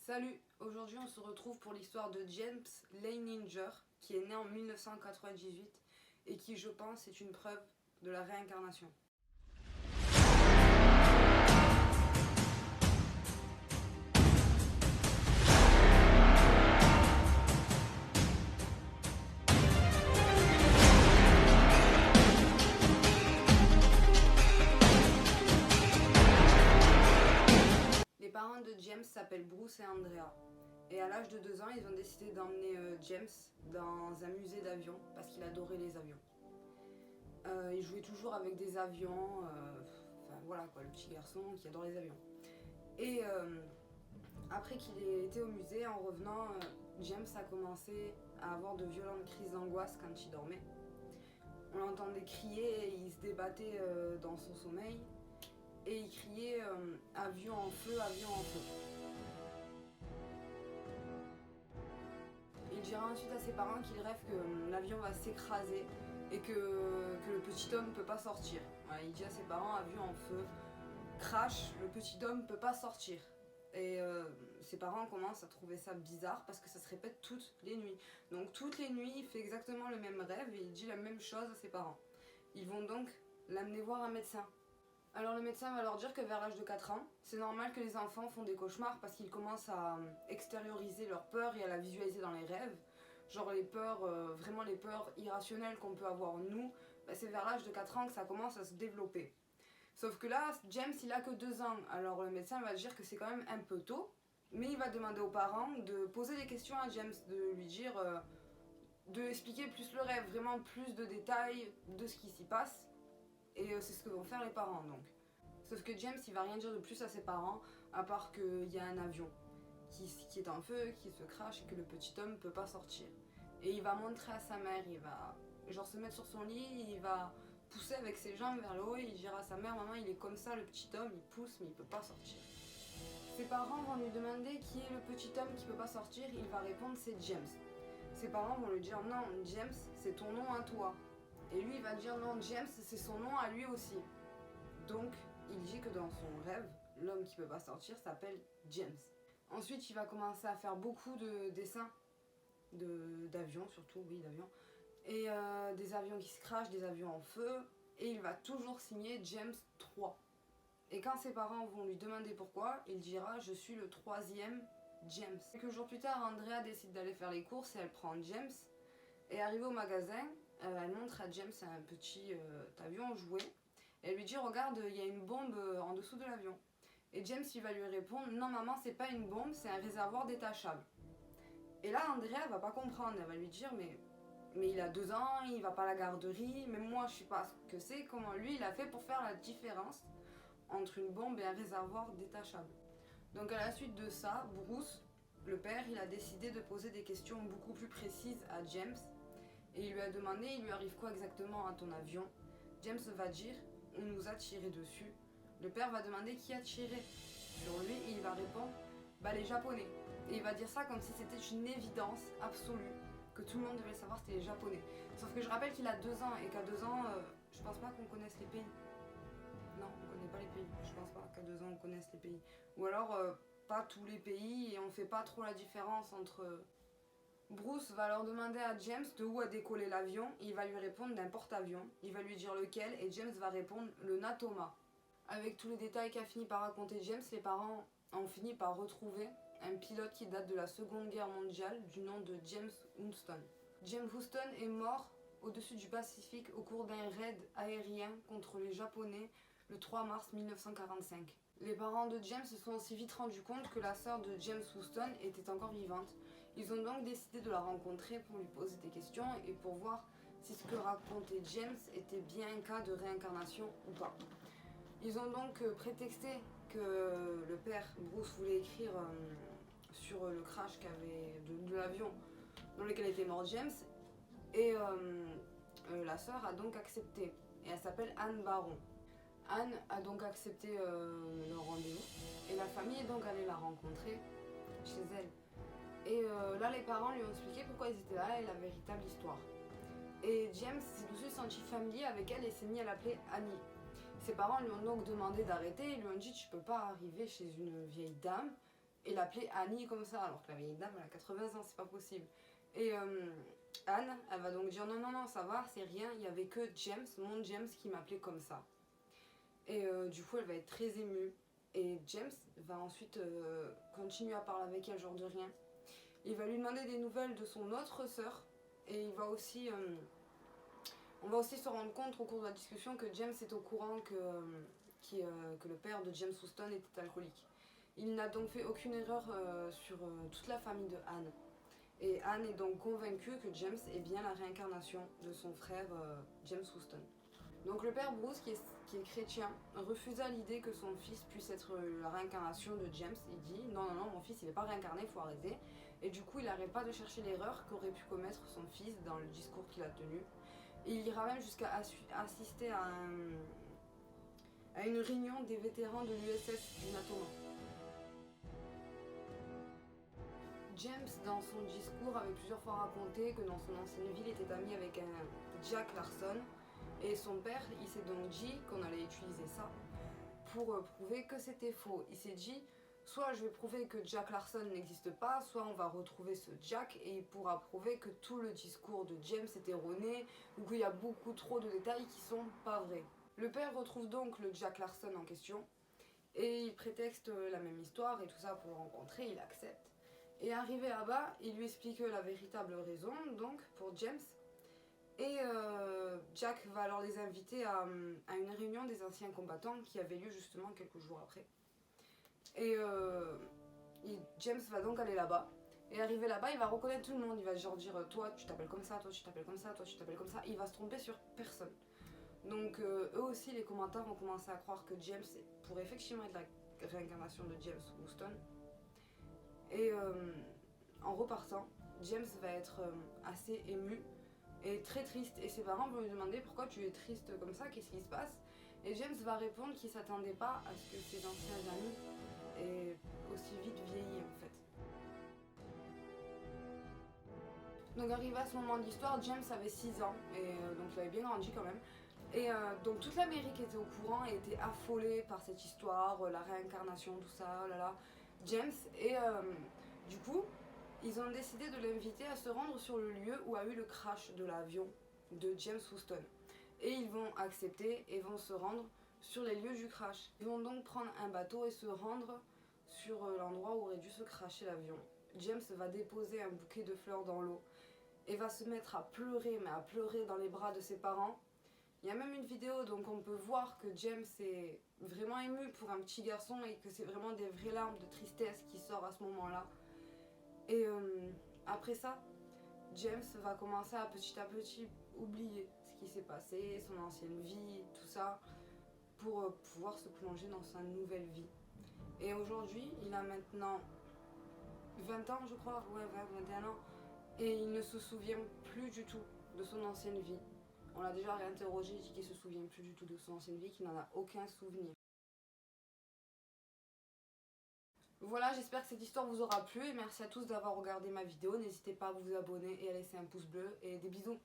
Salut, aujourd'hui on se retrouve pour l'histoire de James Leininger qui est né en 1998 et qui je pense est une preuve de la réincarnation. Les parents de James s'appellent Bruce et Andrea. Et à l'âge de 2 ans, ils ont décidé d'emmener James dans un musée d'avions parce qu'il adorait les avions. Il jouait toujours avec des avions, enfin voilà quoi, le petit garçon qui adore les avions. Et après qu'il ait été au musée, en revenant, James a commencé à avoir de violentes crises d'angoisse quand il dormait. On l'entendait crier et il se débattait dans son sommeil. Et il criait avion en feu, avion en feu. Il dira ensuite à ses parents qu'il rêve que l'avion va s'écraser et que le petit homme ne peut pas sortir. Voilà, il dit à ses parents avion en feu, crash, le petit homme ne peut pas sortir. Et ses parents commencent à trouver ça bizarre parce que ça se répète toutes les nuits. Donc toutes les nuits, il fait exactement le même rêve et il dit la même chose à ses parents. Ils vont donc l'amener voir un médecin. Alors le médecin va leur dire que vers l'âge de 4 ans, c'est normal que les enfants font des cauchemars parce qu'ils commencent à extérioriser leurs peurs et à la visualiser dans les rêves. Genre les peurs, vraiment les peurs irrationnelles qu'on peut avoir nous, c'est vers l'âge de 4 ans que ça commence à se développer. Sauf que là, James il a que 2 ans, alors le médecin va dire que c'est quand même un peu tôt, mais il va demander aux parents de poser des questions à James, de lui dire, de expliquer plus le rêve, vraiment plus de détails de ce qui s'y passe. Et c'est ce que vont faire les parents donc. Sauf que James il va rien dire de plus à ses parents à part qu'il y a un avion qui est en feu, qui se crache et que le petit homme peut pas sortir. Et il va montrer à sa mère, il va genre se mettre sur son lit, il va pousser avec ses jambes vers le haut et il dira à sa mère maman il est comme ça le petit homme, il pousse mais il peut pas sortir. Ses parents vont lui demander qui est le petit homme qui peut pas sortir, il va répondre c'est James. Ses parents vont lui dire non James c'est ton nom à toi. Et lui, il va dire non, James, c'est son nom à lui aussi. Donc, il dit que dans son rêve, l'homme qui peut pas sortir s'appelle James. Ensuite, il va commencer à faire beaucoup de dessins d'avions, surtout, oui, d'avions. Et des avions qui se crachent, des avions en feu. Et il va toujours signer James 3. Et quand ses parents vont lui demander pourquoi, il dira je suis le 3e James. Quelques jours plus tard, Andrea décide d'aller faire les courses et elle prend James. Et arrivée au magasin, elle montre à James un petit avion jouet. Et elle lui dit regarde, il y a une bombe en dessous de l'avion. Et James il va lui répondre non maman c'est pas une bombe, c'est un réservoir détachable. Et là Andrea va pas comprendre, elle va lui dire mais il a 2 ans, il va pas à la garderie, même moi je sais pas ce que c'est, comment lui il a fait pour faire la différence entre une bombe et un réservoir détachable. Donc à la suite de ça, Bruce, le père, il a décidé de poser des questions beaucoup plus précises à James. Et il lui a demandé, il lui arrive quoi exactement à ton avion? James va dire, on nous a tiré dessus. Le père va demander qui a tiré sur lui et il va répondre, bah les japonais. Et il va dire ça comme si c'était une évidence absolue, que tout le monde devait savoir c'était les japonais. Sauf que je rappelle qu'il a 2 ans et qu'à 2 ans, je pense pas qu'on connaisse les pays. Non, on connaît pas les pays. Je pense pas qu'à 2 ans on connaisse les pays. Ou alors, pas tous les pays et on fait pas trop la différence entre... Bruce va alors demander à James de où a décollé l'avion, il va lui répondre d'un porte-avions, il va lui dire lequel et James va répondre le Natoma. Avec tous les détails qu'a fini par raconter James, les parents ont fini par retrouver un pilote qui date de la Seconde Guerre mondiale du nom de James Houston. James Houston est mort au-dessus du Pacifique au cours d'un raid aérien contre les Japonais le 3 mars 1945. Les parents de James se sont aussi vite rendus compte que la sœur de James Houston était encore vivante. Ils ont donc décidé de la rencontrer pour lui poser des questions et pour voir si ce que racontait James était bien un cas de réincarnation ou pas. Ils ont donc prétexté que le père Bruce voulait écrire sur le crash de l'avion dans lequel était mort James et la sœur a donc accepté et elle s'appelle Anne Baron. Anne a donc accepté le rendez-vous et la famille est donc allée la rencontrer chez elle. Et là, les parents lui ont expliqué pourquoi ils étaient là et la véritable histoire. Et James s'est tout de suite senti familier avec elle et s'est mis à l'appeler Annie. Ses parents lui ont donc demandé d'arrêter et lui ont dit tu peux pas arriver chez une vieille dame et l'appeler Annie comme ça, alors que la vieille dame elle a 80 ans, c'est pas possible. Et Anne, elle va donc dire non, non, non, ça va, c'est rien, il y avait que James, mon James qui m'appelait comme ça. Et du coup, elle va être très émue. Et James va ensuite continuer à parler avec elle, genre de rien. Il va lui demander des nouvelles de son autre sœur. Et il va aussi, on va aussi se rendre compte au cours de la discussion que James est au courant que le père de James Houston était alcoolique. Il n'a donc fait aucune erreur sur toute la famille de Anne. Et Anne est donc convaincue que James est bien la réincarnation de son frère James Houston. Donc le père Bruce, qui est chrétien, refusa l'idée que son fils puisse être la réincarnation de James. Il dit non, non, non, mon fils il n'est pas réincarné, il faut arrêter. Et du coup il n'arrête pas de chercher l'erreur qu'aurait pu commettre son fils dans le discours qu'il a tenu. Et il ira même jusqu'à assister à une réunion des vétérans de l'USS du Natoma. James, dans son discours, avait plusieurs fois raconté que dans son ancienne ville, il était ami avec un Jack Larson. Et son père, il s'est donc dit qu'on allait utiliser ça pour prouver que c'était faux. Il s'est dit, soit je vais prouver que Jack Larson n'existe pas, soit on va retrouver ce Jack et il pourra prouver que tout le discours de James est erroné ou qu'il y a beaucoup trop de détails qui sont pas vrais. Le père retrouve donc le Jack Larson en question et il prétexte la même histoire et tout ça pour le rencontrer, il accepte. Et arrivé là-bas, il lui explique la véritable raison, donc pour James. Et Jack va alors les inviter à une réunion des anciens combattants qui avait lieu justement quelques jours après. Et James va donc aller là-bas. Et arrivé là-bas, il va reconnaître tout le monde. Il va genre dire toi tu t'appelles comme ça, toi tu t'appelles comme ça, toi tu t'appelles comme ça. Il va se tromper sur personne. Donc eux aussi, les combattants vont commencer à croire que James pourrait effectivement être la réincarnation de James Houston. Et en repartant, James va être assez ému et très triste. Et ses parents vont lui demander pourquoi tu es triste comme ça, qu'est-ce qui se passe? Et James va répondre qu'il ne s'attendait pas à ce que ses anciens amis aient aussi vite vieilli en fait. Donc arrivé à ce moment de l'histoire, James avait 6 ans et donc il avait bien grandi quand même. Et donc toute l'Amérique était au courant et était affolée par cette histoire, la réincarnation, tout ça, oh là là. James et du coup ils ont décidé de l'inviter à se rendre sur le lieu où a eu le crash de l'avion de James Houston. Et ils vont accepter et vont se rendre sur les lieux du crash. Ils vont donc prendre un bateau et se rendre sur l'endroit où aurait dû se crasher l'avion. James va déposer un bouquet de fleurs dans l'eau et va se mettre à pleurer, mais à pleurer dans les bras de ses parents. Il y a même une vidéo donc on peut voir que James est vraiment ému pour un petit garçon et que c'est vraiment des vraies larmes de tristesse qui sortent à ce moment-là. Et après ça, James va commencer à petit oublier ce qui s'est passé, son ancienne vie, tout ça, pour pouvoir se plonger dans sa nouvelle vie. Et aujourd'hui, il a maintenant 20 ans, je crois, ouais, 21 ans, et il ne se souvient plus du tout de son ancienne vie. On l'a déjà réinterrogé, il dit qu'il ne se souvient plus du tout de son ancienne vie, qu'il n'en a aucun souvenir. Voilà, j'espère que cette histoire vous aura plu et merci à tous d'avoir regardé ma vidéo. N'hésitez pas à vous abonner et à laisser un pouce bleu et des bisous.